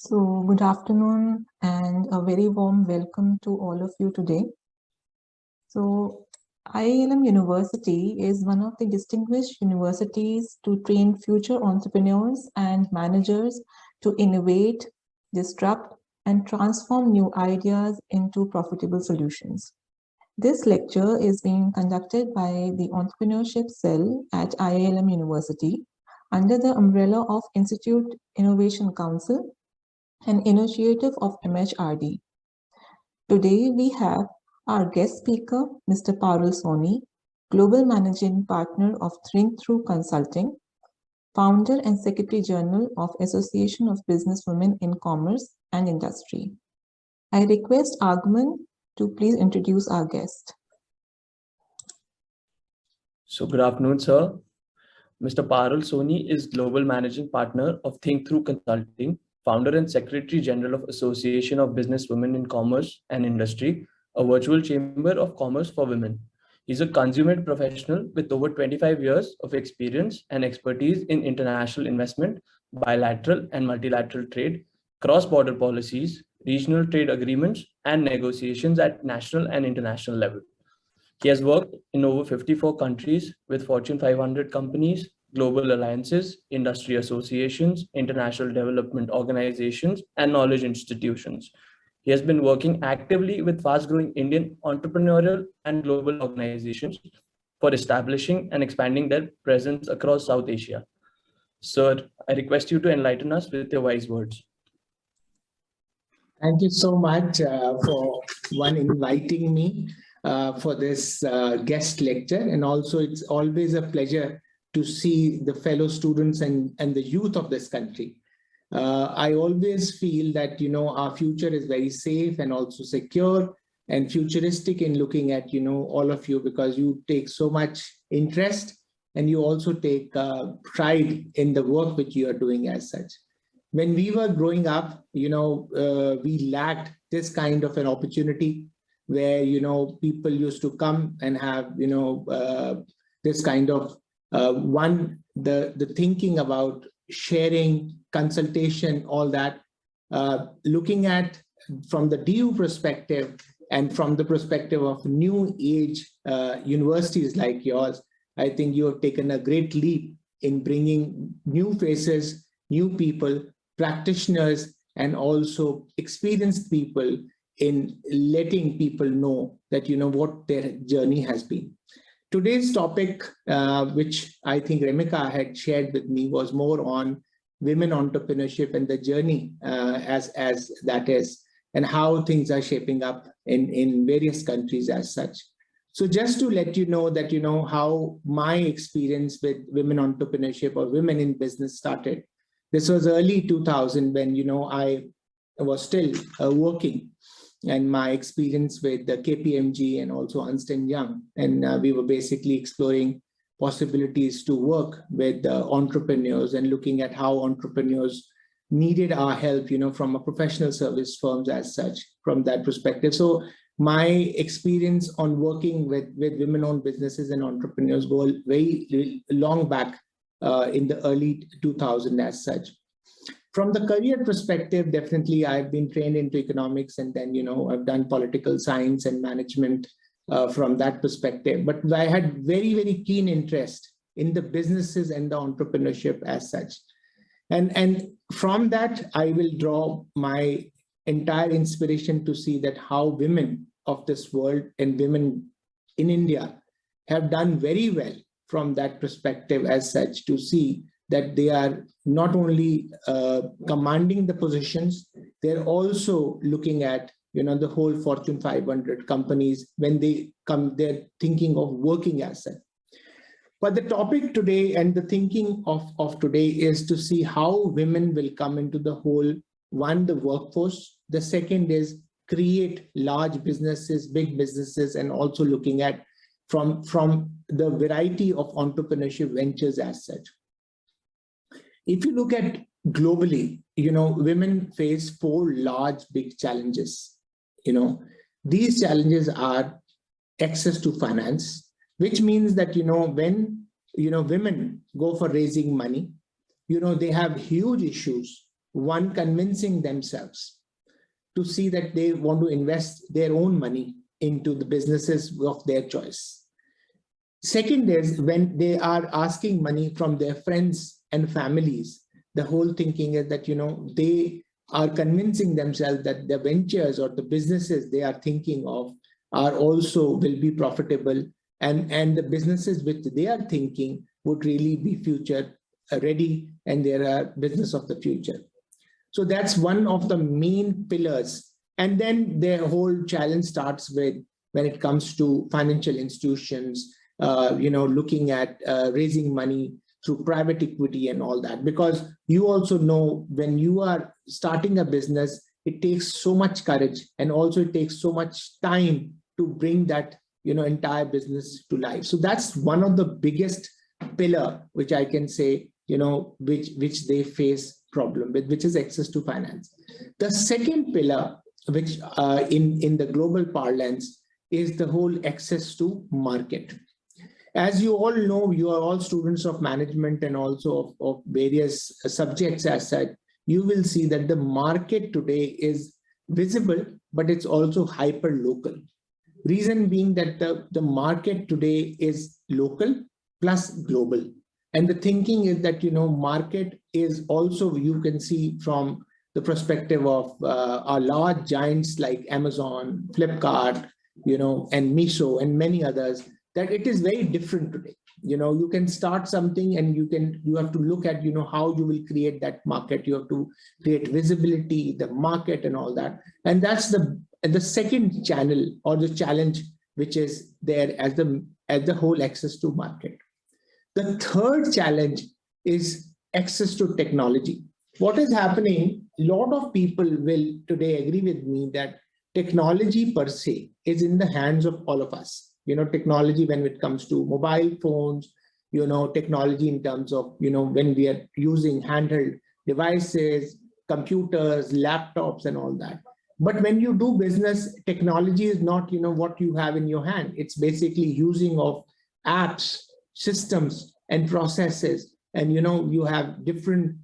So, good afternoon and a very warm welcome to all of you today. So, IILM University is one of the distinguished universities to train future entrepreneurs and managers to innovate, disrupt, and transform new ideas into profitable solutions. This lecture is being conducted by the Entrepreneurship Cell at IILM University under the umbrella of Institute Innovation Council, an initiative of MHRD. Today we have our guest speaker, Mr. Parul Soni, Global Managing Partner of Think Through Consulting, Founder and Secretary General of Association of Businesswomen in Commerce and Industry. I request Agman to please introduce our guest. So good afternoon, sir. Mr. Parul Soni is Global Managing Partner of Think Through Consulting, Founder and Secretary General of Association of Businesswomen in Commerce and Industry, a virtual chamber of commerce for women. He's a consummate professional with over 25 years of experience and expertise in international investment, bilateral and multilateral trade, cross-border policies, regional trade agreements, and negotiations at national and international level. He has worked in over 54 countries with Fortune 500 companies, global alliances, industry associations, international development organizations, and knowledge institutions. He has been working actively with fast-growing Indian entrepreneurial and global organizations for establishing and expanding their presence across South Asia. Sir, I request you to enlighten us with your wise words. Thank you so much for inviting me for this guest lecture. And also it's always a pleasure to see the fellow students and the youth of this country. I always feel that, our future is very safe and also secure and futuristic in looking at, all of you, because you take so much interest and you also take pride in the work which you are doing as such. When we were growing up, we lacked this kind of an opportunity where, people used to come and have, this kind of the thinking about sharing, consultation, all that, looking at from the DU perspective and from the perspective of new age universities like yours, I think you have taken a great leap in bringing new faces, new people, practitioners, and also experienced people in letting people know that, what their journey has been. Today's topic, which I think Remika had shared with me, was more on women entrepreneurship and the journey as that is, and how things are shaping up in various countries as such. So just to let you know that, how my experience with women entrepreneurship or women in business started. This was early 2000 when, I was still working, and my experience with the KPMG and also Ernst & Young. And we were basically exploring possibilities to work with entrepreneurs and looking at how entrepreneurs needed our help, from a professional service firms as such, from that perspective. So my experience on working with women-owned businesses and entrepreneurs go very long back in the early 2000s as such. From the career perspective, definitely I've been trained into economics, and then, I've done political science and management from that perspective. But I had very, very keen interest in the businesses and the entrepreneurship as such. And from that, I will draw my entire inspiration to see that how women of this world and women in India have done very well from that perspective as such, to see that they are not only commanding the positions, they're also looking at, the whole Fortune 500 companies when they come, they're thinking of working as such. But the topic today and the thinking of today is to see how women will come into the whole, one, the workforce. The second is create large businesses, big businesses, and also looking at from the variety of entrepreneurship ventures as such. If you look at globally, women face 4 large, big challenges. These challenges are access to finance, which means that, when, women go for raising money, they have huge issues one convincing themselves to see that they want to invest their own money into the businesses of their choice. Second is when they are asking money from their friends and families, the whole thinking is that, they are convincing themselves that the ventures or the businesses they are thinking of are also will be profitable, and the businesses which they are thinking would really be future ready, and they are business of the future. So that's one of the main pillars. And then their whole challenge starts with when it comes to financial institutions, looking at raising money through private equity and all that. Because you also know when you are starting a business, it takes so much courage, and also it takes so much time to bring that entire business to life. So that's one of the biggest pillar which I can say, which they face problem with, which is access to finance. The second pillar, which in the global parlance, is the whole access to market. As you all know, you are all students of management and also of various subjects as such. You will see that the market today is visible, but it's also hyper local. Reason being that the market today is local plus global. And the thinking is that, market is also, you can see from the perspective of our large giants like Amazon, Flipkart, and Miso and many others, that it is very different today. You can start something and you have to look at, how you will create that market. You have to create visibility, the market and all that. And that's the second channel or the challenge which is there as the whole access to market. The third challenge is access to technology. What is happening, a lot of people will today agree with me that technology per se is in the hands of all of us. Technology when it comes to mobile phones, technology in terms of, when we are using handheld devices, computers, laptops and all that. But when you do business, technology is not, what you have in your hand. It's basically using of apps, systems and processes. And, you have different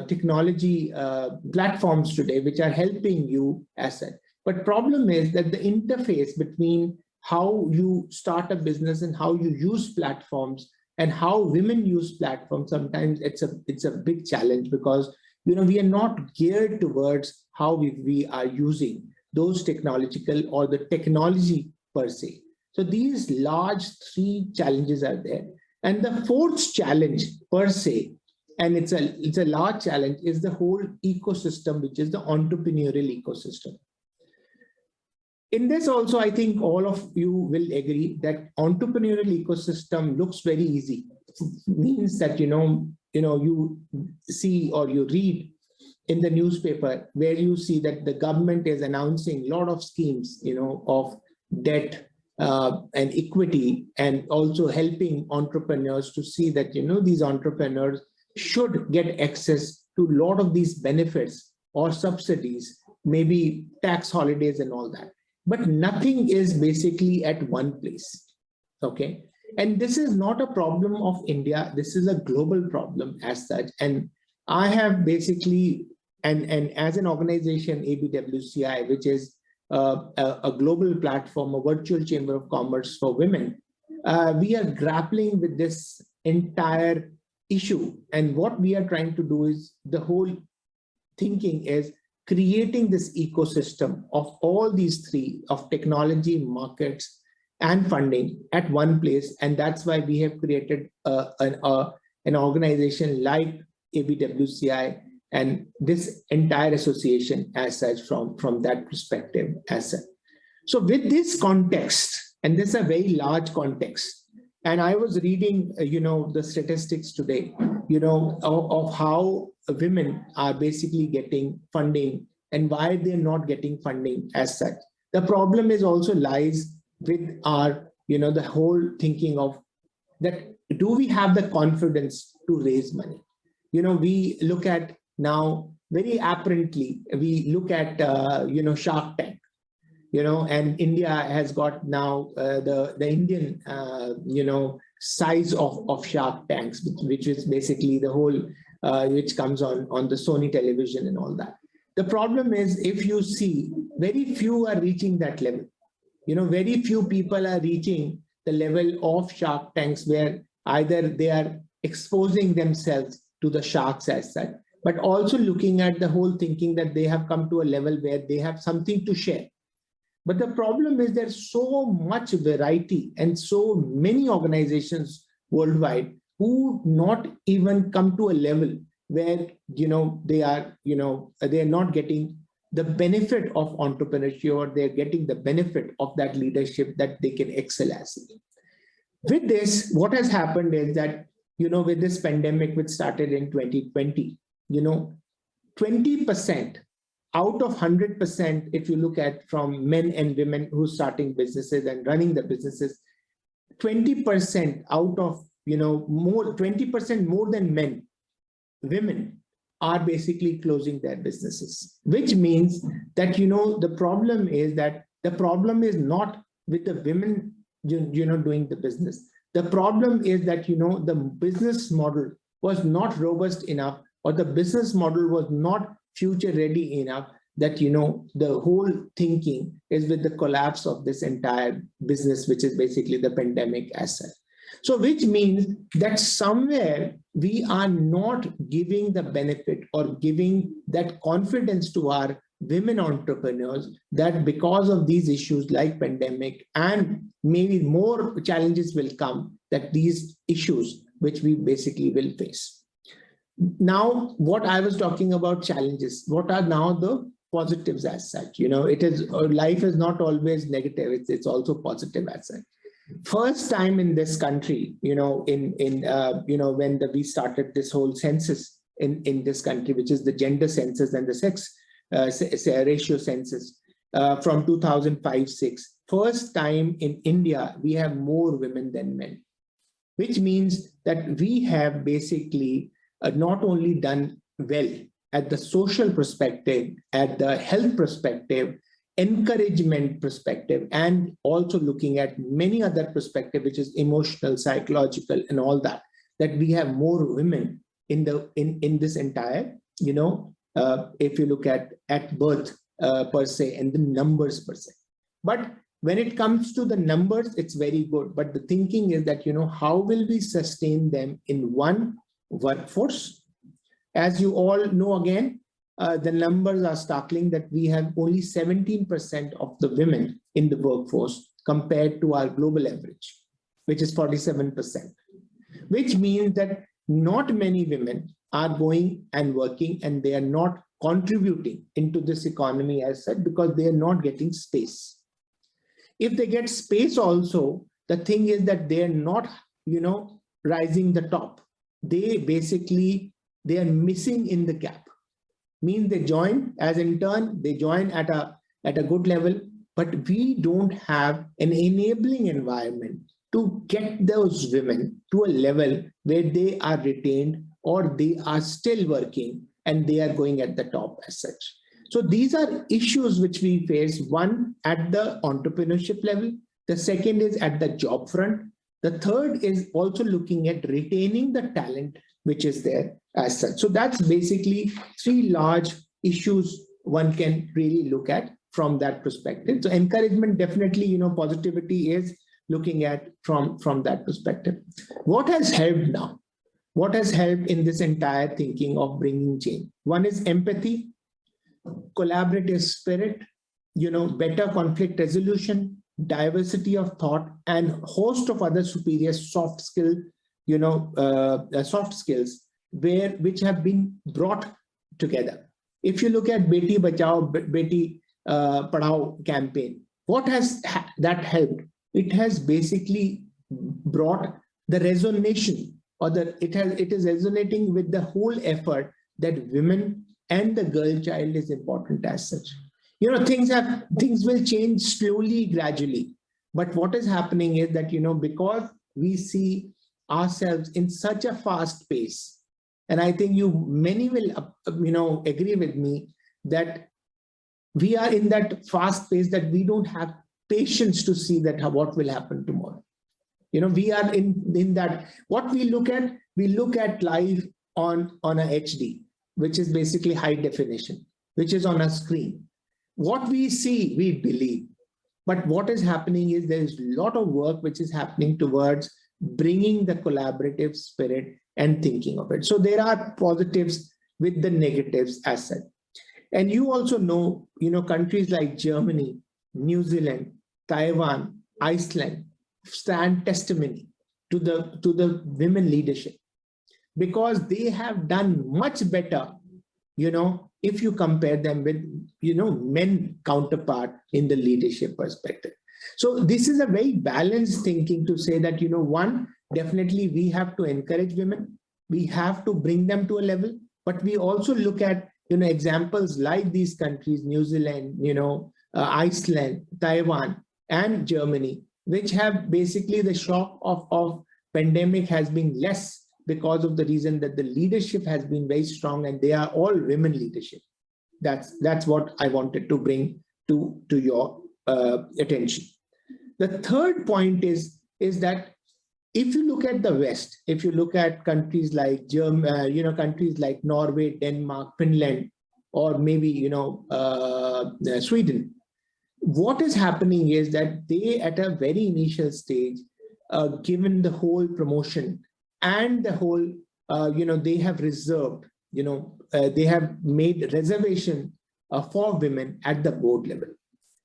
technology platforms today, which are helping you as such. But problem is that the interface between how you start a business and how you use platforms and how women use platforms, sometimes it's a big challenge, because we are not geared towards how we are using those technological or the technology per se. So these large three challenges are there. And the fourth challenge per se, and it's a large challenge, is the whole ecosystem, which is the entrepreneurial ecosystem. In this also, I think all of you will agree that entrepreneurial ecosystem looks very easy. It means that, you see or you read in the newspaper where you see that the government is announcing a lot of schemes, of debt and equity, and also helping entrepreneurs to see that, these entrepreneurs should get access to a lot of these benefits or subsidies, maybe tax holidays and all that. But nothing is basically at one place, okay? And this is not a problem of India. This is a global problem as such. And I have basically, and as an organization, ABWCI, which is a global platform, a virtual chamber of commerce for women, we are grappling with this entire issue. And what we are trying to do is, the whole thinking is creating this ecosystem of all these three, of technology, markets, and funding at one place. And that's why we have created an organization like ABWCI and this entire association as such from that perspective as such. So with this context, and this is a very large context, and I was reading, the statistics today, of how women are basically getting funding and why they're not getting funding as such. The problem is also lies with our, the whole thinking of that, do we have the confidence to raise money? We look at now very apparently, we look at, Shark Tank, and India has got now the Indian, size of Shark Tanks, which is basically the whole which comes on the Sony television and all that. The problem is, if you see, very few are reaching that level. Very few people are reaching the level of Shark Tanks where either they are exposing themselves to the sharks as such, but also looking at the whole thinking that they have come to a level where they have something to share. But the problem is there's so much variety and so many organizations worldwide who not even come to a level where they are not getting the benefit of entrepreneurship, or they're getting the benefit of that leadership that they can excel as. With this, what has happened is that with this pandemic which started in 2020, 20% out of 100%, if you look at from men and women who are starting businesses and running the businesses, 20% out of, 20% more than men, women are basically closing their businesses, which means that, the problem is not with the women, doing the business. The problem is that, the business model was not robust enough, or the business model was not future ready enough, that the whole thinking is with the collapse of this entire business, which is basically the pandemic as such. So which means that somewhere we are not giving the benefit or giving that confidence to our women entrepreneurs that because of these issues like pandemic and maybe more challenges will come, that these issues which we basically will face. Now, what I was talking about challenges, what are now the positives as such? It is, life is not always negative, it's also positive as such. First time in this country, when we started this whole census in this country, which is the gender census and the sex ratio census from 2005-06, first time in India, we have more women than men, which means that we have basically not only done well at the social perspective, at the health perspective, encouragement perspective, and also looking at many other perspectives, which is emotional, psychological, and all that, that we have more women in this entire, if you look at birth per se and the numbers per se. But when it comes to the numbers, it's very good. But the thinking is that, how will we sustain them in one workforce? As you all know, again, the numbers are startling that we have only 17% of the women in the workforce compared to our global average, which is 47%, which means that not many women are going and working and they are not contributing into this economy as such because they are not getting space. If they get space also, the thing is that they are not, rising the top. They are missing in the gap. Means they join as intern, they join at a good level, but we don't have an enabling environment to get those women to a level where they are retained or they are still working and they are going at the top as such. So these are issues which we face, one at the entrepreneurship level, the second is at the job front, the third is also looking at retaining the talent which is there as such. So that's basically three large issues one can really look at from that perspective. So encouragement, definitely, positivity is looking at from that perspective. What has helped now? What has helped in this entire thinking of bringing change? One is empathy, collaborative spirit, better conflict resolution, diversity of thought, and host of other superior soft skills, which have been brought together. If you look at Beti Bachao, Beti Padhao campaign, what has that helped? It has basically brought the resonation, or it is resonating with the whole effort that women and the girl child is important as such. Things will change slowly, gradually. But what is happening is that, because we see ourselves in such a fast pace, and I think many will, agree with me that we are in that fast pace that we don't have patience to see that what will happen tomorrow. We are in that. What we look at life on a HD, which is basically high definition, which is on a screen. What we see, we believe. But what is happening is there is a lot of work which is happening towards bringing the collaborative spirit and thinking of it. So there are positives with the negatives as such. And you also know, countries like Germany, New Zealand, Taiwan, Iceland stand testimony to the women leadership, because they have done much better, if you compare them with, men counterpart in the leadership perspective. So this is a very balanced thinking to say that, one, definitely we have to encourage women. We have to bring them to a level, but we also look at, examples like these countries, New Zealand, Iceland, Taiwan, and Germany, which have basically the shock of pandemic has been less because of the reason that the leadership has been very strong, and they are all women leadership. That's what I wanted to bring to your attention. The third point is that if you look at the West, if you look at countries like countries like Norway, Denmark, Finland, or maybe Sweden, what is happening is that they, at a very initial stage, given the whole promotion and the whole, they have reserved, they have made reservation for women at the board level,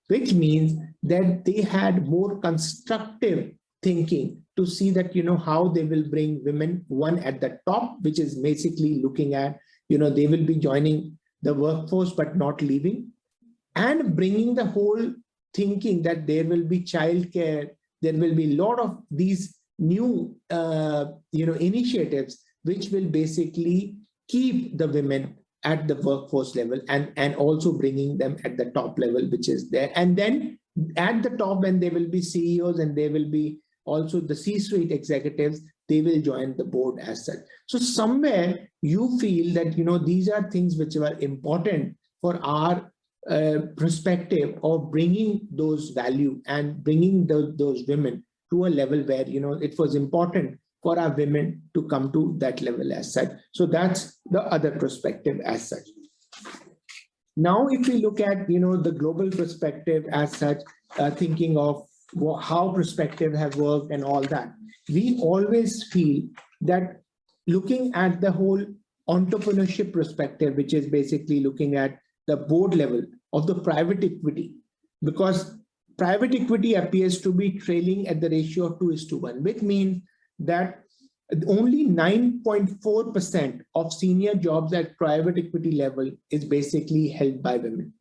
which means that they had more constructive thinking to see that, how they will bring women, one at the top, which is basically looking at, they will be joining the workforce but not leaving, and bringing the whole thinking that there will be childcare, there will be a lot of these new, initiatives, which will basically keep the women at the workforce level, and also bringing them at the top level, which is there. And then at the top, when they will be CEOs and they will be also the C-suite executives, they will join the board as such. So somewhere you feel that, these are things which are important for our perspective of bringing those value and bringing those women to a level where, it was important for our women to come to that level as such. So that's the other perspective as such. Now, if we look at, the global perspective as such, thinking of how perspective have worked and all that, we always feel that looking at the whole entrepreneurship perspective, which is basically looking at the board level of the private equity, because private equity appears to be trailing at the ratio of 2:1, which means that only 9.4% of senior jobs at private equity level is basically held by women.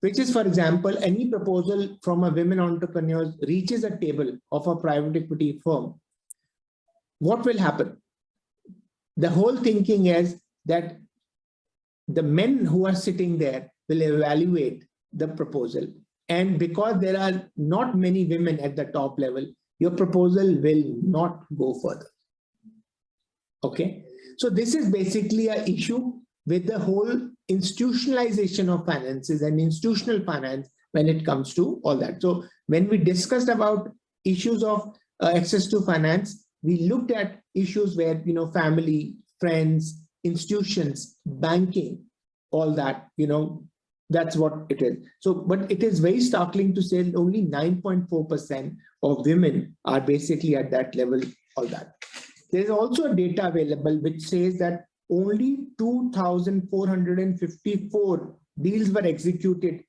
Which is, for example, any proposal from a women entrepreneur reaches a table of a private equity firm, what will happen? The whole thinking is that the men who are sitting there will evaluate the proposal. And because there are not many women at the top level, your proposal will not go further. Okay. So this is basically an issue with the whole institutionalization of finances and institutional finance when it comes to all that. So when we discussed about issues of access to finance, we looked at issues where, family, friends, institutions, banking, all that, that's what it is. So, but it is very startling to say that only 9.4% of women are basically at that level, all that. There is also data available which says that only 2,454 deals were executed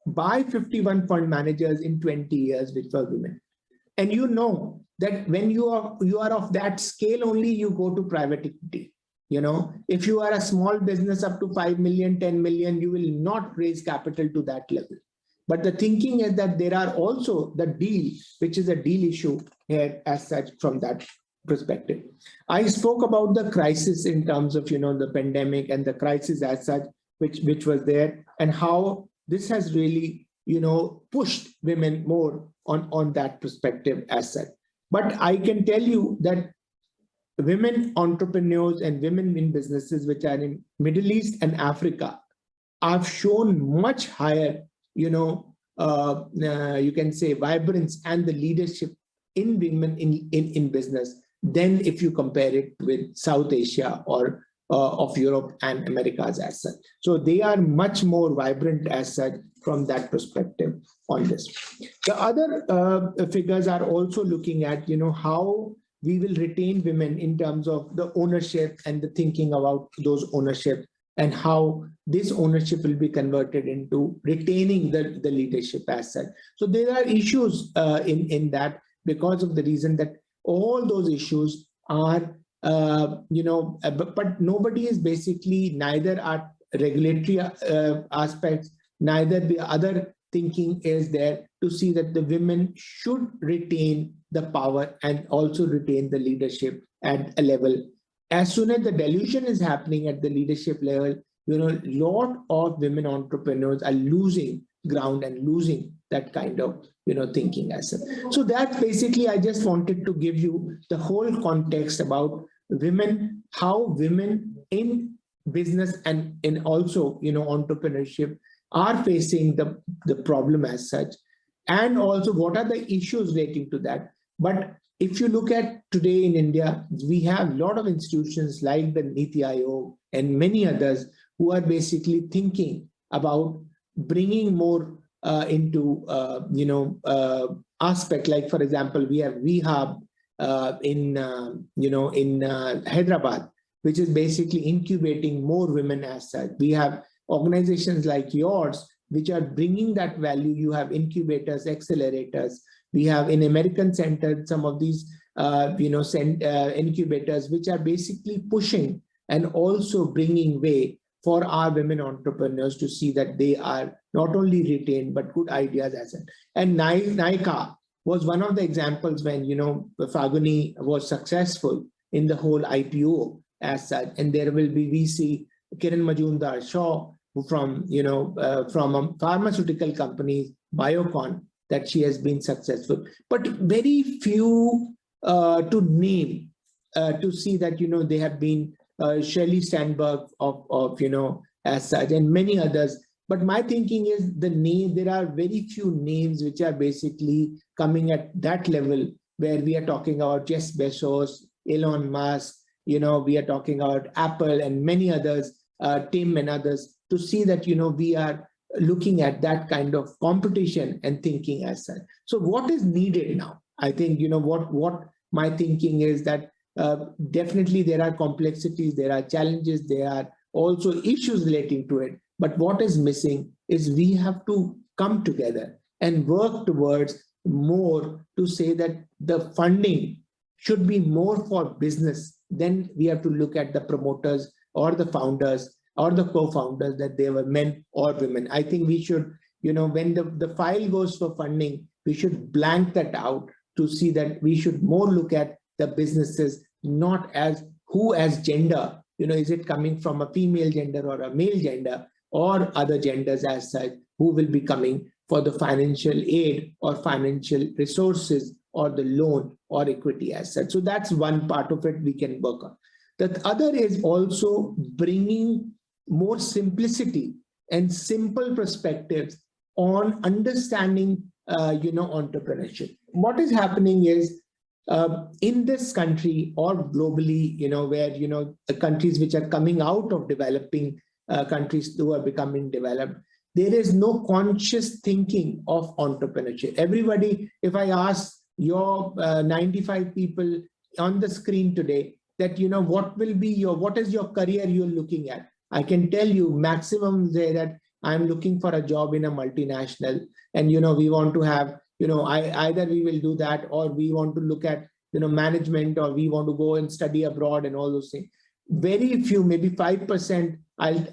by 51 fund managers in 20 years, which were women. And you know that when you are of that scale, only you go to private equity. If you are a small business up to 5 million, 10 million, you will not raise capital to that level. But the thinking is that there are also the deal, which is a deal issue here as such from that perspective. I spoke about the crisis in terms of, the pandemic and the crisis as such, which was there, and how this has really, pushed women more on that perspective as such. But I can tell you that women entrepreneurs and women in businesses which are in Middle East and Africa have shown much higher, you can say vibrance and the leadership in women in business than if you compare it with South Asia or of Europe and Americas as such. So they are much more vibrant as such from that perspective on this. The other figures are also looking at, how we will retain women in terms of the ownership and the thinking about those ownership, and how this ownership will be converted into retaining the leadership as such. So there are issues in that, because of the reason that all those issues are, but nobody is basically, neither are regulatory aspects, neither the other thinking is there to see that the women should retain the power and also retain the leadership at a level. As soon as the dilution is happening at the leadership level, lot of women entrepreneurs are losing ground and losing that kind of, thinking as well. So that's basically, I just wanted to give you the whole context about women, how women in business and in also, entrepreneurship are facing the problem as such, and also what are the issues relating to that. But if you look at today in India, we have a lot of institutions like the Niti Aayog and many others who are basically thinking about bringing more into, aspect. Like, for example, we have VHub in Hyderabad, which is basically incubating more women as such. We have organizations like yours, which are bringing that value. You have incubators, accelerators. We have in American Center some of these, incubators, which are basically pushing and also bringing way for our women entrepreneurs to see that they are not only retained, but good ideas as well. And NICA was one of the examples when, Faguni was successful in the whole IPO as such. And there will be VC, Kiran Majumdar Shaw, from pharmaceutical companies, Biocon, that she has been successful. But very few to name, to see that, they have been Shirley Sandberg of as such, and many others. But my thinking is there are very few names which are basically coming at that level, where we are talking about Jeff Bezos, Elon Musk, we are talking about Apple and many others, Tim and others, to see that, we are looking at that kind of competition and thinking as such. So what is needed now? I think, what my thinking is that definitely there are complexities, there are challenges, there are also issues relating to it. But what is missing is we have to come together and work towards more to say that the funding should be more for business. Then we have to look at the promoters or the founders or the co-founders, that they were men or women. I think we should, when the file goes for funding, we should blank that out to see that we should more look at the businesses, not as who as gender, is it coming from a female gender or a male gender or other genders as such, who will be coming for the financial aid or financial resources or the loan or equity as such. So that's one part of it we can work on. The other is also bringing more simplicity and simple perspectives on understanding, entrepreneurship. What is happening is in this country or globally, where, the countries which are coming out of developing countries who are becoming developed, there is no conscious thinking of entrepreneurship. Everybody, if I ask your 95 people on the screen today that, what is your career you're looking at? I can tell you maximum say that I'm looking for a job in a multinational, and, we want to have, either we will do that, or we want to look at, management, or we want to go and study abroad and all those things. Very few, maybe 5%.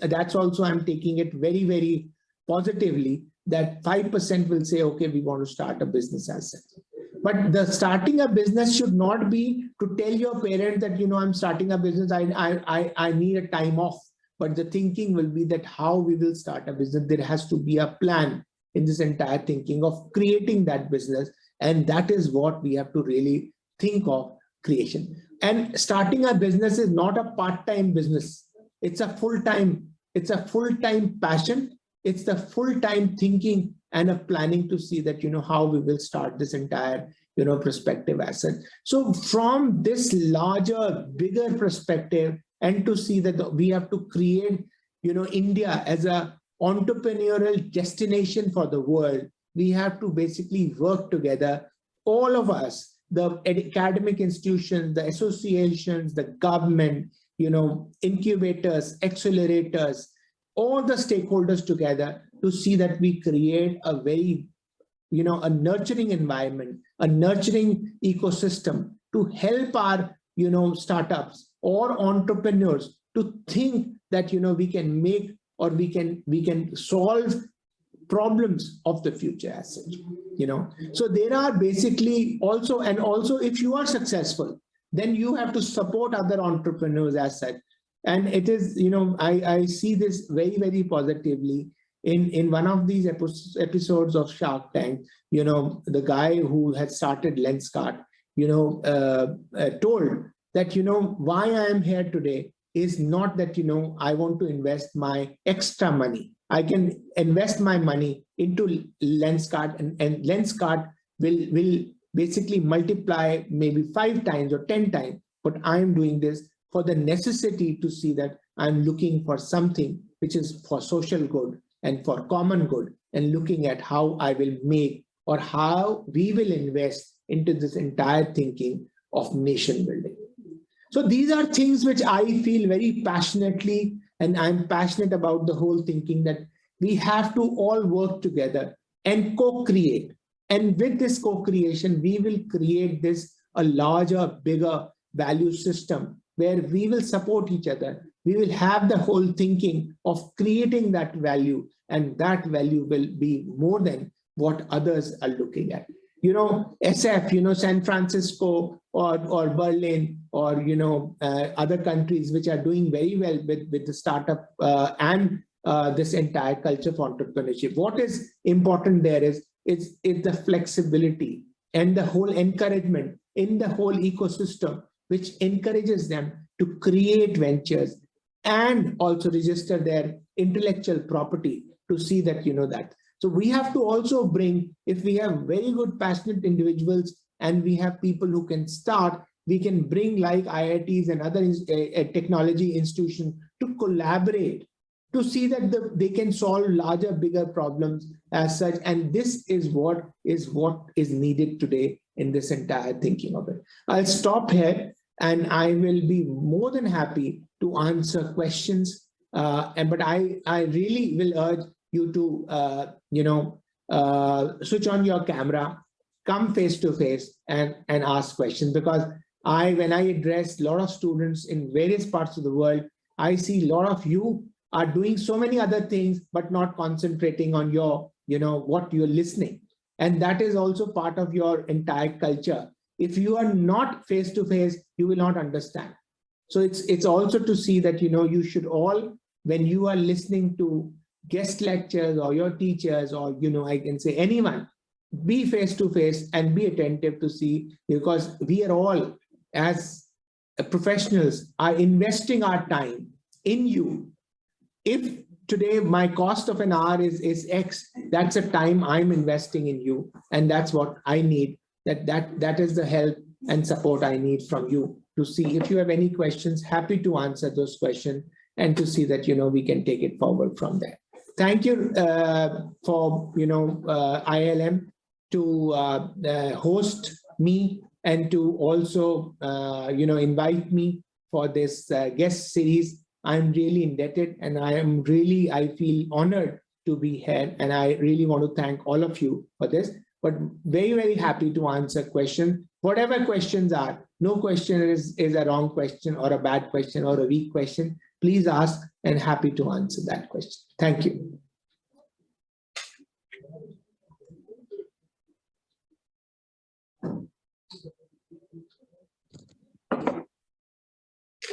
That's also, I'm taking it very, very positively, that 5% will say, okay, we want to start a business as such. But the starting a business should not be to tell your parents that, I'm starting a business, I need a time off. But the thinking will be that how we will start a business. There has to be a plan in this entire thinking of creating that business. And that is what we have to really think of creation. And starting a business is not a part-time business. It's a full-time passion. It's the full-time thinking and a planning to see that, how we will start this entire, perspective as such. So from this larger, bigger perspective, and to see that we have to create, India as a entrepreneurial destination for the world, we have to basically work together, all of us, the academic institutions, the associations, the government, incubators, accelerators, all the stakeholders together to see that we create a very, a nurturing environment, a nurturing ecosystem to help our, startups or entrepreneurs to think that, we can make, or we can solve problems of the future as such, So there are basically also, and also if you are successful, then you have to support other entrepreneurs as such. And it is, I see this very, very positively. In one of these episodes of Shark Tank, the guy who had started Lenskart, told that, why I am here today is not that, I want to invest my extra money. I can invest my money into Lenskart, and Lenskart will basically multiply maybe 5 times or 10 times. But I'm doing this for the necessity to see that I'm looking for something which is for social good and for common good, and looking at how I will make, or how we will invest into this entire thinking of nation building. So these are things which I feel very passionately, and I'm passionate about the whole thinking that we have to all work together and co-create. And with this co-creation, we will create this a larger, bigger value system where we will support each other. We will have the whole thinking of creating that value, and that value will be more than what others are looking at. SF, San Francisco or Berlin or, other countries which are doing very well with the startup and this entire culture of entrepreneurship. What is important there is the flexibility and the whole encouragement in the whole ecosystem, which encourages them to create ventures and also register their intellectual property to see that, that. So we have to also bring, if we have very good, passionate individuals and we have people who can start, we can bring like IITs and other technology institutions to collaborate to see that they can solve larger, bigger problems as such. And this is what is needed today in this entire thinking of it. I'll stop here, and I will be more than happy to answer questions. But I really will urge you to, switch on your camera, come face to face and ask questions, because when I address a lot of students in various parts of the world, I see a lot of you are doing so many other things, but not concentrating on your, what you're listening. And that is also part of your entire culture. If you are not face to face, you will not understand. So it's also to see that, you should all, when you are listening to guest lectures or your teachers, or, I can say anyone, be face to face and be attentive to see, because we are all, as professionals, are investing our time in you. If today my cost of an hour is X, that's a time I'm investing in you, and that's what I need. That is the help and support I need from you, to see if you have any questions. Happy to answer those questions and to see that, we can take it forward from there. Thank you for, IILM to host me, and to also, invite me for this guest series. I'm really indebted, and I feel honored to be here. And I really want to thank all of you for this, but very, very happy to answer questions. Whatever questions are, no question is a wrong question or a bad question or a weak question. Please ask, and happy to answer that question. Thank you.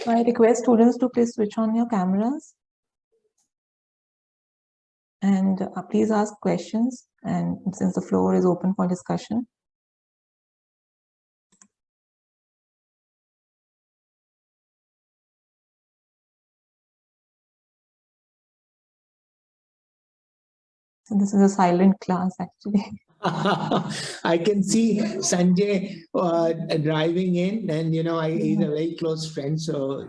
I request students to please switch on your cameras and please ask questions, and since the floor is open for discussion. So this is a silent class actually. I can see Sanjay driving in, and he's a very close friend. So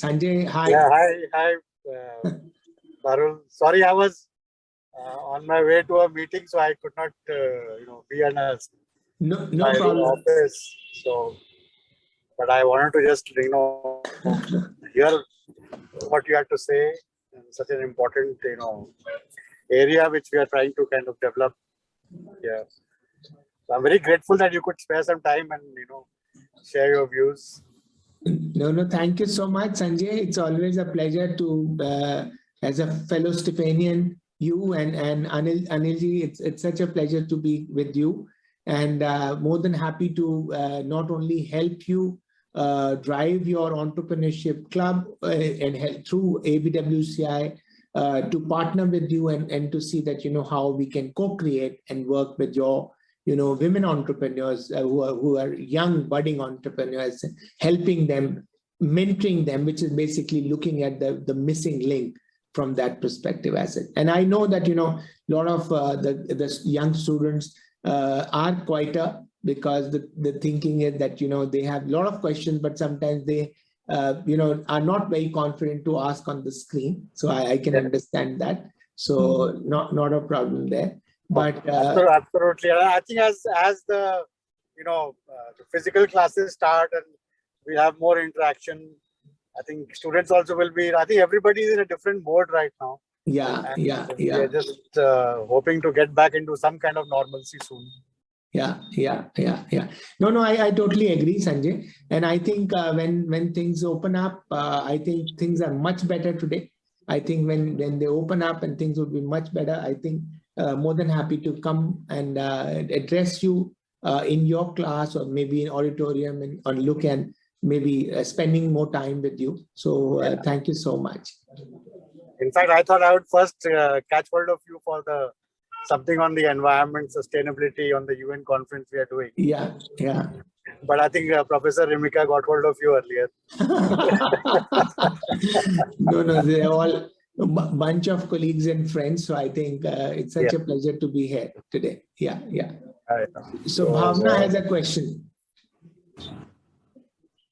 Sanjay, hi. Yeah, hi, Parul. Sorry, I was on my way to a meeting, so I could not, be in No my problem. office. So, but I wanted to just, hear what you had to say in such an important, area which we are trying to kind of develop. Yeah. So I'm very grateful that you could spare some time and, share your views. No, thank you so much, Sanjay. It's always a pleasure to, as a fellow Stephanian, you and Anilji, it's such a pleasure to be with you, and more than happy to not only help you drive your entrepreneurship club and help through ABWCI to partner with you and to see that, how we can co-create and work with your women entrepreneurs who are young budding entrepreneurs, helping them, mentoring them, which is basically looking at the missing link from that perspective as it. And I know that a lot of the young students are quieter, because the thinking is that they have a lot of questions, but sometimes they are not very confident to ask on the screen. So I can understand that. So not a problem there. But absolutely, and I think as the the physical classes start and we have more interaction, I think students also will be. I think everybody is in a different mode right now. Yeah. We are just hoping to get back into some kind of normalcy soon. Yeah. No, I totally agree, Sanjay. And I think when things open up, I think things are much better today. I think when they open up and things will be much better, I think more than happy to come and address you in your class or maybe in auditorium and look and maybe spending more time with you. So thank you so much. In fact, I thought I would first catch hold of you for something on the environment, sustainability on the UN conference we are doing. Yeah. But I think Professor Rimika got hold of you earlier. No, they're all a bunch of colleagues and friends. So I think it's such a pleasure to be here today. Yeah. So Bhavna has a question.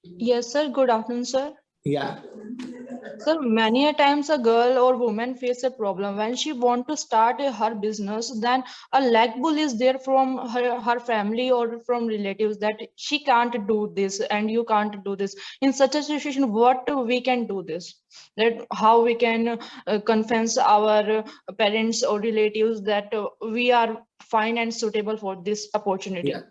Yes, sir. Good afternoon, sir. Yeah. Sir, many a times a girl or woman face a problem when she want to start her business. Then a leg pull is there from her family or from relatives that she can't do this and you can't do this. In such a situation, what we can do this? That how we can convince our parents or relatives that we are fine and suitable for this opportunity. Yeah.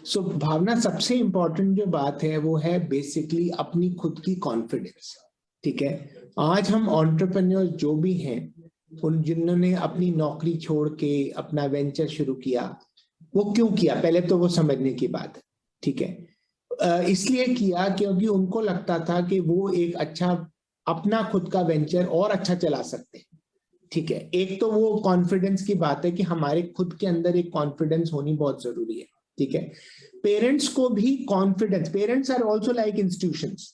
So भावना सबसे important जो बात है वो है basically अपनी खुद की confidence. ठीक है, आज हम एंटरप्रेन्योर जो भी हैं, उन जिन्होंने अपनी नौकरी छोड़ के अपना वेंचर शुरू किया, वो क्यों किया पहले तो वो समझने की बात है. ठीक है, इसलिए किया क्योंकि उनको लगता था कि वो एक अच्छा अपना खुद का वेंचर और अच्छा चला सकते हैं. ठीक है, एक तो वो कॉन्फिडेंस की बात है कि हमारे खुद के अंदर एक कॉन्फिडेंस होनी बहुत जरूरी है. ठीक है, पेरेंट्स को भी confidence, parents are also like institutions.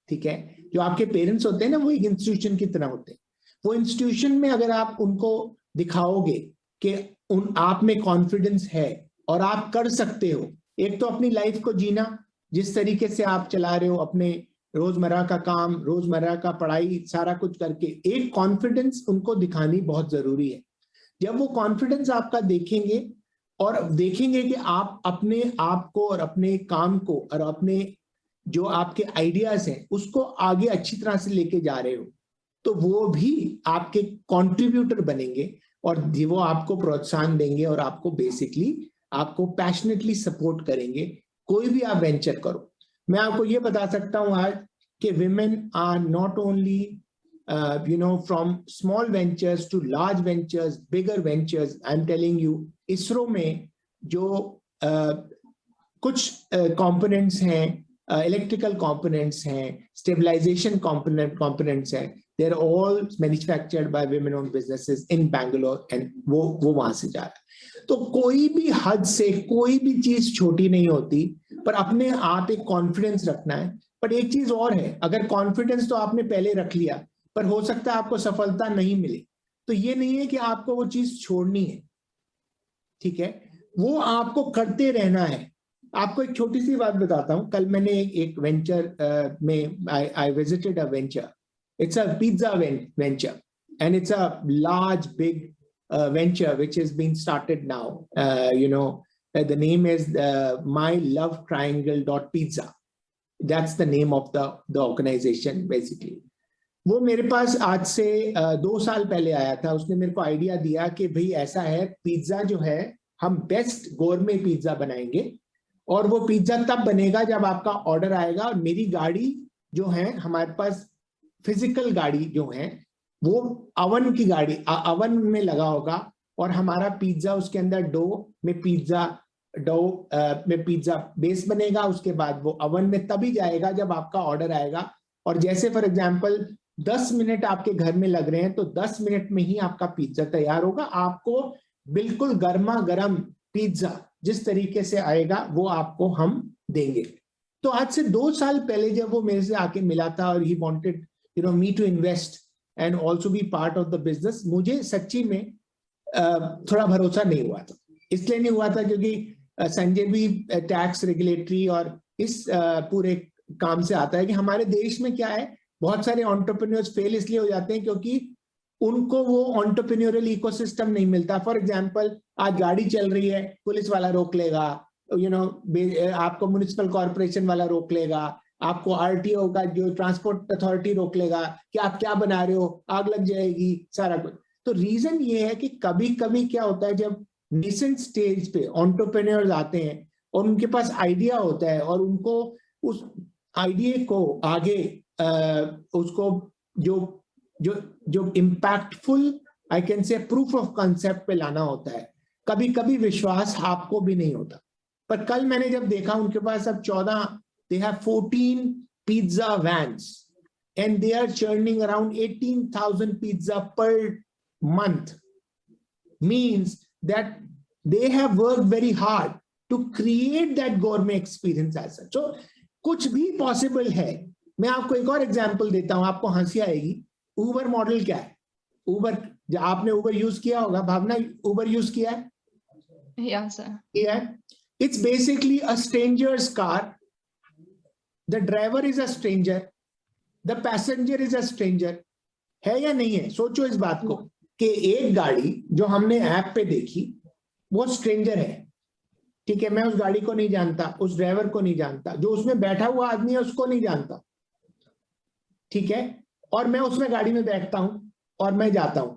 ठीक है, जो आपके पेरेंट्स होते हैं ना, वो एक इंस्टीट्यूशन की तरह होते हैं. वो इंस्टीट्यूशन में अगर आप उनको दिखाओगे कि आप में कॉन्फिडेंस है और आप कर सकते हो, एक तो अपनी लाइफ को जीना जिस तरीके से आप चला रहे हो, अपने रोजमर्रा का काम, रोजमर्रा का पढ़ाई, सारा कुछ करके एक कॉन्फिडेंस उनको दिखानी बहुत जरूरी है. जब वो कॉन्फिडेंस आपका देखेंगे और देखेंगे कि आप अपने आप को और अपने काम को और अपने जो आपके आइडियाज हैं उसको आगे अच्छी तरह से लेके जा रहे हो, तो वो भी आपके कंट्रीब्यूटर बनेंगे और वो आपको प्रोत्साहन देंगे और आपको बेसिकली आपको पैशनेटली सपोर्ट करेंगे. कोई भी आप वेंचर करो. मैं आपको ये बता सकता हूँ आज कि women are not only from small ventures to large ventures, bigger ventures. I'm telling you, ISRO में जो कुछ components हैं, electrical components हैं, stabilization components हैं, they're all manufactured by women-owned businesses in Bangalore, and वो वहां से जा रहा है. तो कोई भी हद से कोई भी चीज छोटी नहीं होती, पर अपने आप एक कॉन्फिडेंस रखना है. पर एक चीज और है, अगर कॉन्फिडेंस तो आपने पहले रख लिया, पर हो सकता है आपको सफलता नहीं मिले, तो ये नहीं है कि आपको वो चीज छोड़नी है. ठीक है, वो आपको करते रहना है। आपको एक छोटी सी बात बताता हूँ, कल मैंने एक वेंचर में I visited a venture, it's a pizza venture and it's a large big venture which is being started now. The name is mylovetriangle.pizza. That's the name of the organization basically. वो मेरे पास आज से 2 साल पहले आया था। उसने मेरे को आइडिया दिया कि भाई ऐसा है, पिज्जा जो है हम बेस्ट गोरमे पिज्जा बनाएंगे और वो पिज्जा तब बनेगा जब आपका ऑर्डर आएगा और मेरी गाड़ी जो है, हमारे पास फिजिकल गाड़ी जो है वो अवन की गाड़ी, अवन में लगा होगा और हमारा पिज्जा उसके अंदर डो में पिज्जा बेस बनेगा। उसके बाद वो अवन में तभी जाएगा जब आपका ऑर्डर आएगा। और जैसे फॉर एग्जांपल 10 मिनट आपके घर में लग रहे हैं तो 10 मिनट में ही आपका पिज्जा तैयार होगा। आपको बिल्कुल गर्मा गर्म पिज्जा जिस तरीके से आएगा वो आपको हम देंगे। तो आज से 2 साल पहले जब वो मेरे से आके मिला था और he wanted me to invest and also be part of the business, मुझे सच्ची में थोड़ा भरोसा नहीं हुआ था। इसलिए नहीं हुआ था क्योंकि संजय भी टैक्स रेगुलेटरी और इस पूरे काम से आता है कि हमारे देश में क्या है, बहुत सारे एंटरप्रेन्योर्स फेल इसलिए हो जाते हैं क्योंकि उनको वो एंटरप्रेन्योरल इकोसिस्टम नहीं मिलता। फॉर एग्जांपल आज गाड़ी चल रही है, पुलिस वाला रोक लेगा, आपको म्युनिसिपल कॉर्पोरेशन वाला रोक लेगा, आपको आरटीओ का जो ट्रांसपोर्ट अथॉरिटी रोक लेगा कि आप क्या बना रहे हो, आग लग जाएगी, सारा कुछ। तो रीजन ये है कि कभी कभी क्या होता है, जब नेसेंट स्टेज पे एंटरप्रेन्योर्स आते हैं और उनके पास आइडिया होता है और उनको उस आइडिया को आगे उसको जो impactful I can say proof of concept पे लाना होता है, कभी कभी विश्वास आपको भी नहीं होता। पर कल मैंने जब देखा उनके पास अब 14, they have 14 pizza vans and they are churning around 18,000 pizza per month, means that they have worked very hard to create that gourmet experience as such. So कुछ भी पॉसिबल है। मैं आपको एक और एग्जांपल देता हूं, आपको हंसी आएगी। उबर मॉडल क्या है? उबर, आपने उबर यूज किया होगा, भावना उबर यूज किया है? Yeah, sir. Yeah, it's basically a stranger's car. The driver is a stranger, the passenger is a stranger. है या नहीं है? सोचो इस बात को कि एक गाड़ी जो हमने ऐप पे देखी वो स्ट्रेंजर है, ठीक है, मैं उस गाड़ी को नहीं जानता, उस ड्राइवर को नहीं जानता, जो उसमें बैठा हुआ आदमी है उसको नहीं जानता, ठीक है, और मैं उसमें गाड़ी में बैठता हूं और मैं जाता हूं।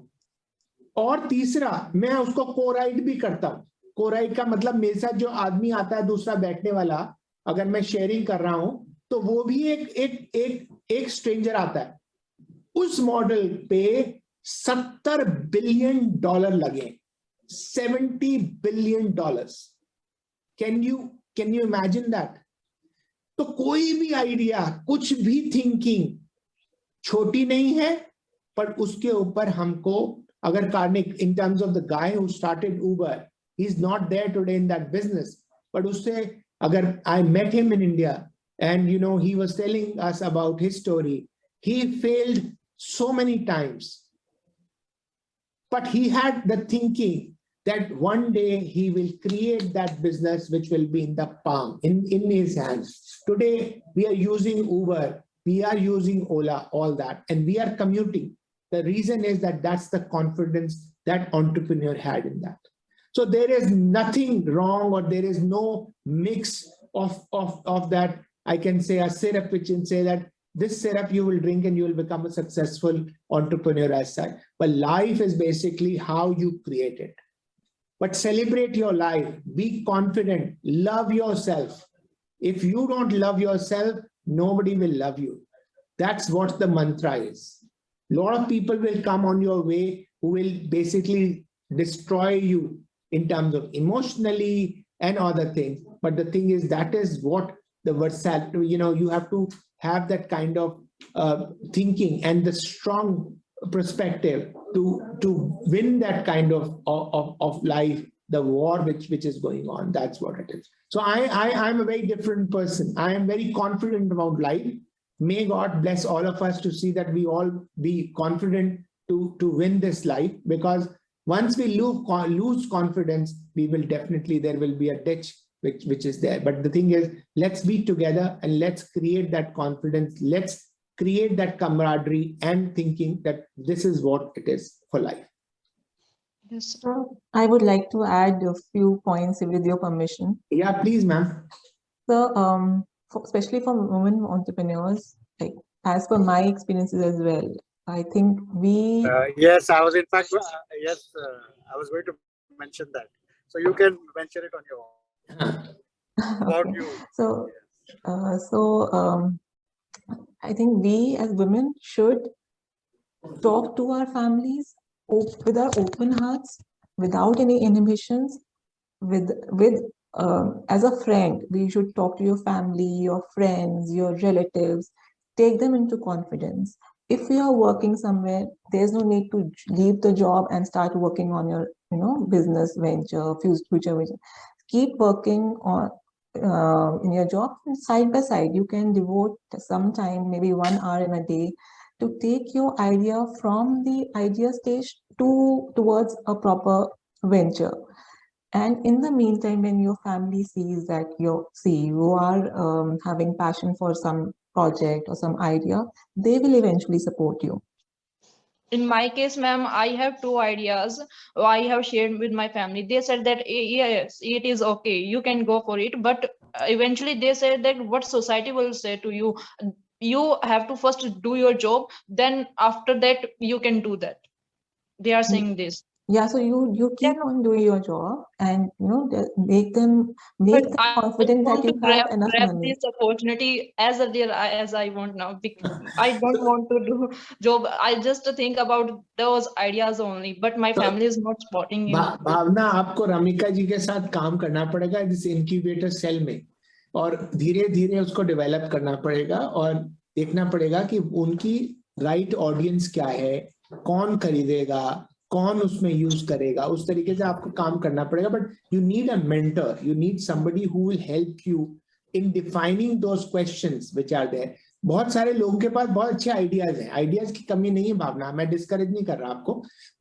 और तीसरा, मैं उसको को राइड भी करता हूं। को राइड का मतलब मेरे साथ जो आदमी आता है दूसरा बैठने वाला, अगर मैं शेयरिंग कर रहा हूं तो वो भी एक स्ट्रेंजर आता है। उस मॉडल पे $70 बिलियन लगे, $70 billion. Can you imagine that? तो कोई भी आइडिया, कुछ भी थिंकिंग छोटी नहीं है, पर उसके ऊपर हमको अगर कार्निक, in terms of the guy who started Uber, he is not there today in that business, but उससे अगर I met him in India and he was telling us about his story. He failed so many times, but he had the thinking that one day he will create that business which will be in the palm, in his hands. Today we are using Uber, we are using Ola, all that, and we are commuting. The reason is that that's the confidence that entrepreneur had in that. So there is nothing wrong, or there is no mix of that. I can say a syrup which can say that this syrup you will drink and you will become a successful entrepreneur as such. But life is basically how you create it. But celebrate your life, be confident, love yourself. If you don't love yourself, nobody will love you. That's what the mantra is. A lot of people will come on your way who will basically destroy you in terms of emotionally and other things. But the thing is, that is what the versatility, you have to have that kind of thinking and the strong perspective to win that kind of life, the war which is going on. That's what it is. So I'm a very different person. I am very confident about life. May God bless all of us to see that we all be confident to win this life, because Once we lose confidence, there will be a ditch which is there. But the thing is, let's be together and let's create that confidence. Let's create that camaraderie and thinking that this is what it is for life. Yes. So I would like to add a few points with your permission. Yeah, please, ma'am. So, especially for women entrepreneurs, like as per my experiences as well, I think we. Yes, I was in fact, I was going to mention that. So you can mention it on your own. About Okay. you. So, I think we as women should talk to our families with our open hearts, without any inhibitions, with as a friend. We should talk to your family, your friends, your relatives, take them into confidence. If you are working somewhere, there's no need to leave the job and start working on your business venture, future vision. Keep working on in your job, and side by side you can devote some time, maybe 1 hour in a day, to take your idea from the idea stage towards a proper venture. And in the meantime, when your family sees that you are having passion for some project or some idea, they will eventually support you. In my case, ma'am, I have two ideas I have shared with my family. They said that yes, it is okay, you can go for it. But eventually they said that what society will say to you. You have to first do your job, then after that you can do that. They are saying this. Yeah, so you keep Then, on doing your job, and make them but I confident that want to you have enough grab money. this opportunity as early as I want now. I don't want to do job. I just think about those ideas only. But my family is not supporting you. भावना, आपको रमिका जी के साथ काम करना पड़ेगा इस incubator cell में, और धीरे धीरे उसको डेवलप करना पड़ेगा और देखना पड़ेगा कि उनकी राइट ऑडियंस क्या है, कौन खरीदेगा, कौन उसमें यूज करेगा. उस तरीके से आपको काम करना पड़ेगा. But you need a mentor, you need somebody who will help you in defining those questions which are there. बहुत सारे लोगों के पास बहुत अच्छे आइडियाज हैं, आइडियाज की कमी नहीं है भावना, मैं डिस्करेज नहीं कर रहा आपको,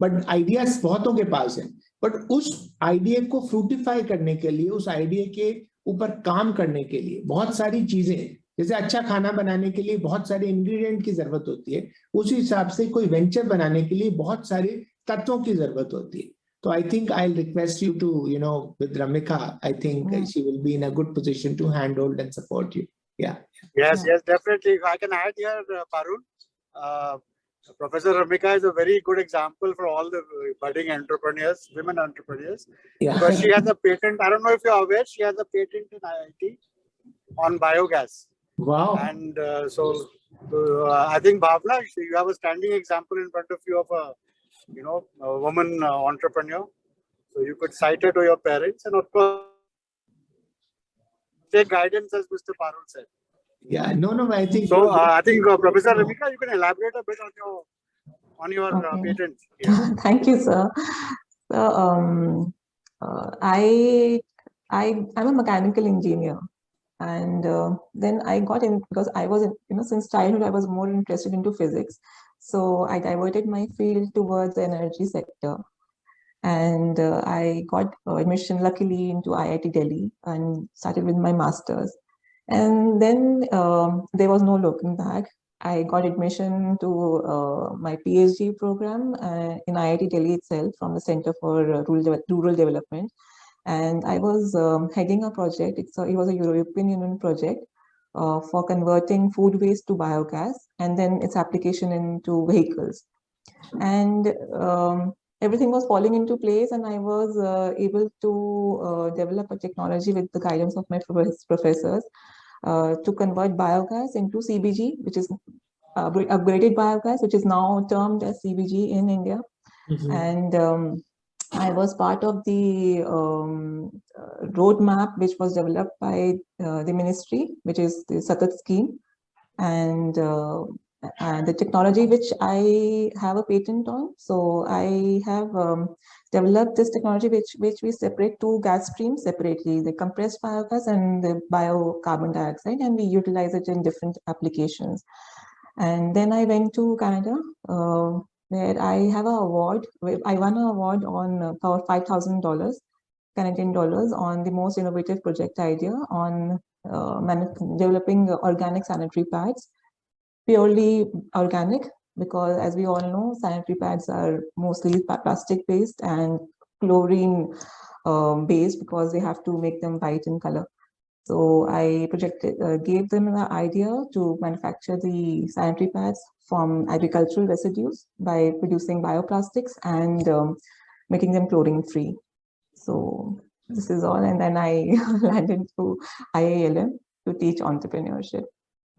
बट आइडियाज बहुतों के पास है. बट उस आइडिया को फ्रूटिफाई करने के लिए, उस आइडिया के ऊपर काम करने के लिए बहुत सारी चीजें, जैसे अच्छा खाना बनाने के लिए बहुत सारे इंग्रेडिएंट की जरूरत होती है, उसी हिसाब से कोई वेंचर बनाने के लिए बहुत सारे तत्वों की जरूरत होती है. So I think I'll request you to, with Ramika, I think she will be in a good position to handhold and support you. Yeah. Yes, definitely. I can add here, Parul. Professor Ramika is a very good example for all the budding entrepreneurs, women entrepreneurs. Yeah. Because she has a patent. I don't know if you're aware, she has a patent in IIT on biogas. Wow. And I think, Bhavna, you have a standing example in front of you of a woman entrepreneur. So you could cite her to your parents, and of course, take guidance, as Mr. Parul said. Yeah, no, I think so. I think Professor Ramika, you can elaborate a bit on your patent. Yeah. Thank you, sir. So, I'm a mechanical engineer, and then I got in because I was, since childhood I was more interested into physics. So I diverted my field towards the energy sector, and I got admission luckily into IIT Delhi and started with my master's. And then there was no looking back. I got admission to my PhD program in IIT Delhi itself from the Center for Rural Development. And I was heading a project. It was a European Union project for converting food waste to biogas and then its application into vehicles. And everything was falling into place, and I was able to develop a technology with the guidance of my professors to convert biogas into CBG, which is upgraded biogas, which is now termed as CBG in India. And I was part of the roadmap which was developed by the ministry, which is the Satat scheme. And the technology which I have a patent on. So I have developed this technology which we separate two gas streams separately, the compressed biogas and the biocarbon dioxide, and we utilize it in different applications. And then I went to Canada, where I have an award. I won an award on for $5,000 Canadian dollars on the most innovative project idea on developing organic sanitary pads, purely organic, because as we all know, sanitary pads are mostly plastic based and chlorine based, because they have to make them white in color. So I gave them the idea to manufacture the sanitary pads from agricultural residues by producing bioplastics and making them chlorine free. So this is all, and then I landed to IILM to teach entrepreneurship.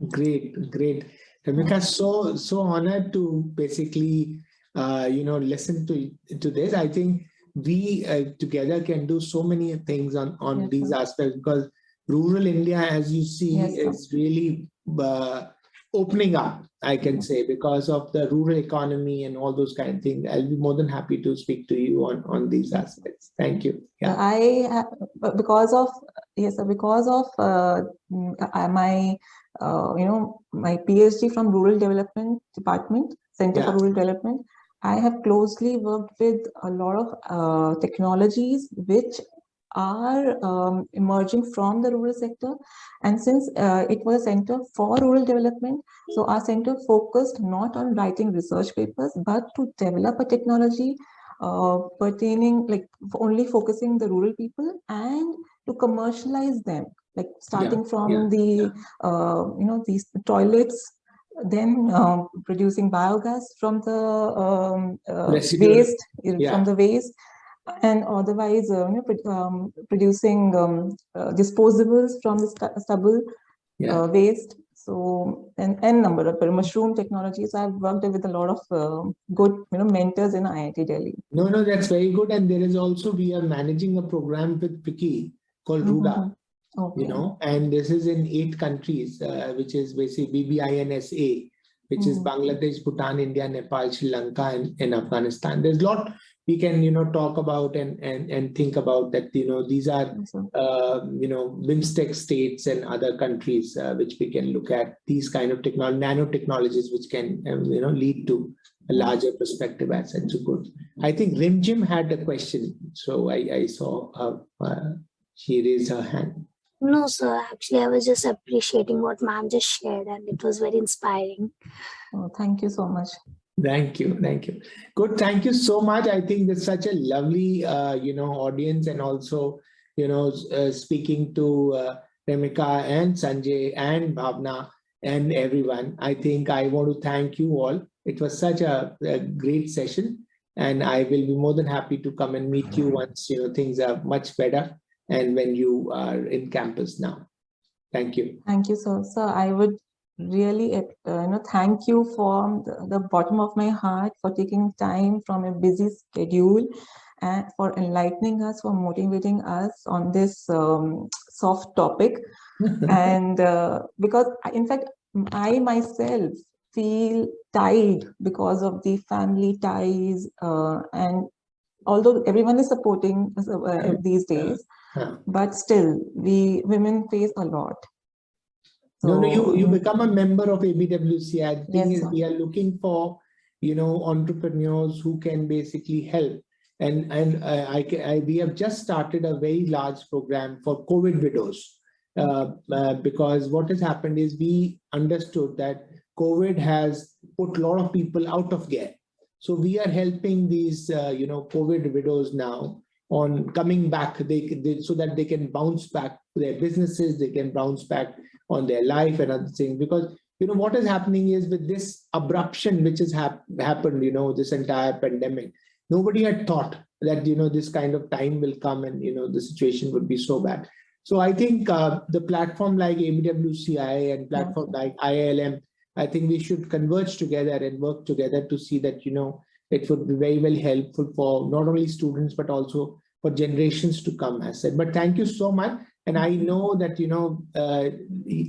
Great, great. Ramika, so honored to basically, listen to this. I think we together can do so many things on Yes, these sir. aspects, because rural India, as you see, Yes, sir. is really opening up, I can say, because of the rural economy and all those kind of things. I'll be more than happy to speak to you on these aspects. Thank you. Yeah. Because of my my PhD from Rural Development Department, Center for Rural Development, I have closely worked with a lot of technologies which are emerging from the rural sector. And since it was a center for rural development, so our center focused not on writing research papers, but to develop a technology pertaining, like only focusing the rural people, and to commercialize them, like starting from the these toilets, then producing biogas from the waste, from the waste, and otherwise producing disposables from the stubble waste. So and number of mushroom technologies. I've worked with a lot of good mentors in IIT Delhi. No, that's very good. And there is also, we are managing a program with Piki called Ruda. Okay. And this is in 8 countries, which is basically BBINSA, which is Bangladesh, Bhutan, India, Nepal, Sri Lanka, and Afghanistan. There's a lot we can, talk about and think about that, these are, BIMSTEC states and other countries, which we can look at these kind of nanotechnologies, which can, lead to a larger perspective asset. So good. I think Rimjim had a question. So I saw she raised her hand. No, sir. Actually, I was just appreciating what ma'am just shared, and it was very inspiring. Oh, thank you so much. Thank you. Good. Thank you so much. I think there's such a lovely, audience, and also, speaking to Ramika and Sanjay and Bhavna and everyone. I think I want to thank you all. It was such a great session, and I will be more than happy to come and meet you once, things are much better, and when you are in campus now. Thank you. Thank you, sir. Sir, I would really thank you from the bottom of my heart for taking time from a busy schedule and for enlightening us, for motivating us on this soft topic. And because in fact, I myself feel tired because of the family ties, and although everyone is supporting these days, but still we women face a lot. So, no, you become a member of ABWC. I think yes, we are looking for, entrepreneurs who can basically help. And we have just started a very large program for COVID widows, because what has happened is we understood that COVID has put a lot of people out of gear. So we are helping these, COVID widows now on coming back, so that they can bounce back to their businesses, they can bounce back on their life and other things. Because, what is happening is with this abruption, which has happened, this entire pandemic, nobody had thought that, this kind of time will come and, the situation would be so bad. So I think the platform like ABWCI and platform like IILM, I think we should converge together and work together to see that, it would be very, very helpful for not only students, but also for generations to come, as said. But thank you so much. And I know that,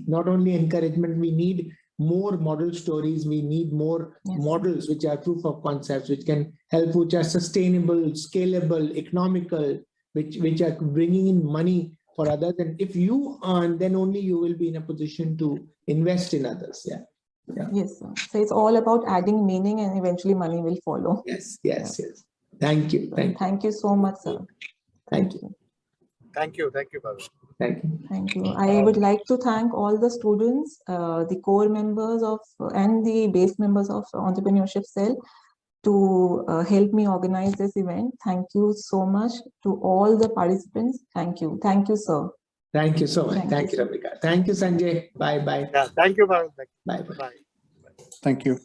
not only encouragement, we need more model stories. We need more models, which are proof of concepts, which can help, which are sustainable, scalable, economical, which are bringing in money for others. And if you earn, then only you will be in a position to invest in others. Yeah. Yes, sir. So it's all about adding meaning, and eventually money will follow. Yes. Thank you. Thank you so much, sir. Thank you. Thank you, Parul. Thank you. I would like to thank all the students, the core members of and the base members of Entrepreneurship Cell to help me organize this event. Thank you so much to all the participants. Thank you, sir. Thank you so much. Thank you, Ramika. Thank you, Sanjay. Bye. Yeah, thank you, Parul. Bye. Bye. Thank you.